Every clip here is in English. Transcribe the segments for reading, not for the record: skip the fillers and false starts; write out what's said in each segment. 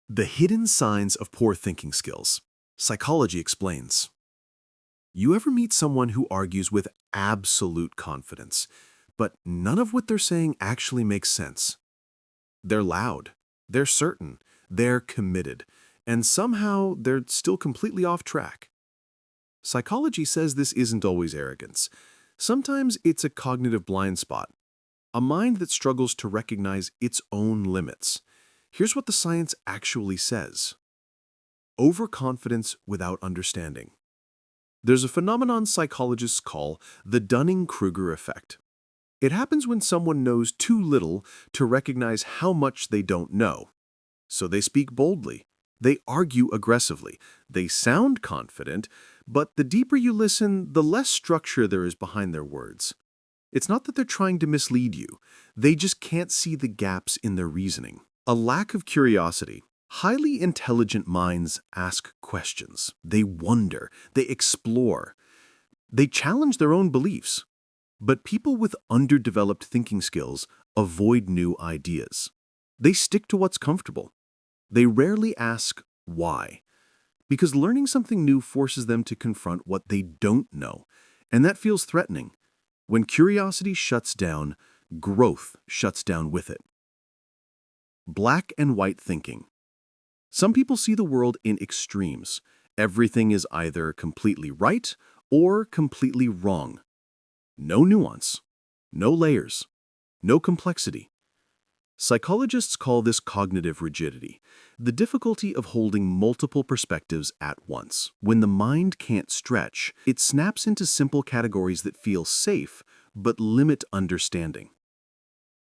The hidden signs of poor thinking skills. Psychology explains. You ever meet someone who argues with absolute confidence, but none of what they're saying actually makes sense? They're loud, they're certain, they're committed, and somehow they're still completely off track. Psychology says this isn't always arrogance. Sometimes it's a cognitive blind spot, a mind that struggles to recognize its own limits. Here's what the science actually says. Overconfidence without understanding. There's a phenomenon psychologists call the Dunning-Kruger effect. It happens when someone knows too little to recognize how much they don't know. So they speak boldly. They argue aggressively. They sound confident, but the deeper you listen, the less structure there is behind their words. It's not that they're trying to mislead you. They just can't see the gaps in their reasoning. A lack of curiosity. Highly intelligent minds ask questions. They wonder. They explore. They challenge their own beliefs. But people with underdeveloped thinking skills avoid new ideas. They stick to what's comfortable. They rarely ask why, because learning something new forces them to confront what they don't know, and that feels threatening. When curiosity shuts down, growth shuts down with it. Black and white thinking. Some people see the world in extremes. Everything is either completely right or completely wrong. No nuance, no layers, no complexity. Psychologists call this cognitive rigidity, the difficulty of holding multiple perspectives at once. When the mind can't stretch, it snaps into simple categories that feel safe but limit understanding.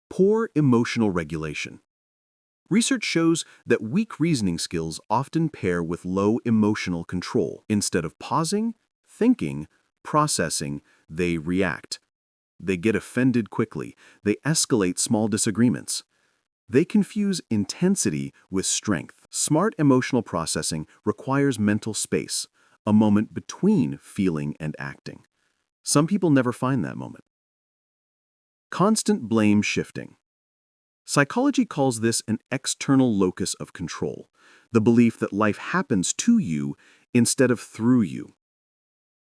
Poor emotional regulation. Research shows that weak reasoning skills often pair with low emotional control. Instead of pausing, thinking, processing, they react. They get offended quickly. They escalate small disagreements. They confuse intensity with strength. Smart emotional processing requires mental space, a moment between feeling and acting. Some people never find that moment. Constant blame shifting. Psychology calls this an external locus of control, the belief that life happens to you instead of through you.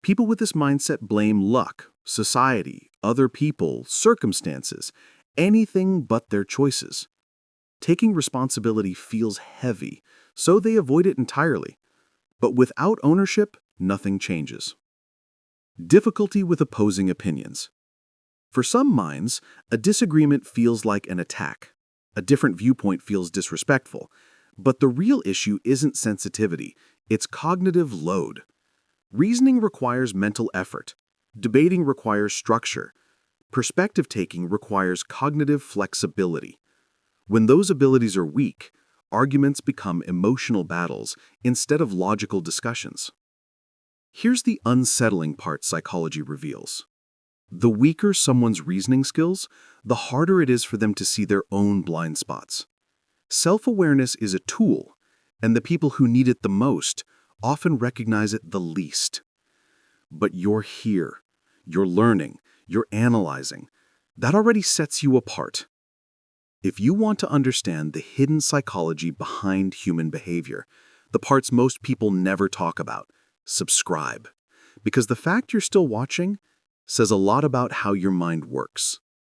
People with this mindset blame luck, society, other people, circumstances, anything but their choices. Taking responsibility feels heavy, so they avoid it entirely. But without ownership, nothing changes. Difficulty with opposing opinions. For some minds, a disagreement feels like an attack. A different viewpoint feels disrespectful. But the real issue isn't sensitivity, it's cognitive load. Reasoning requires mental effort. Debating requires structure. Perspective-taking requires cognitive flexibility. When those abilities are weak, arguments become emotional battles instead of logical discussions. Here's the unsettling part psychology reveals. The weaker someone's reasoning skills, the harder it is for them to see their own blind spots. Self-awareness is a tool, and the people who need it the most often recognize it the least. But you're here. You're learning. You're analyzing. That already sets you apart. If you want to understand the hidden psychology behind human behavior, the parts most people never talk about, subscribe. Because the fact you're still watching says a lot about how your mind works.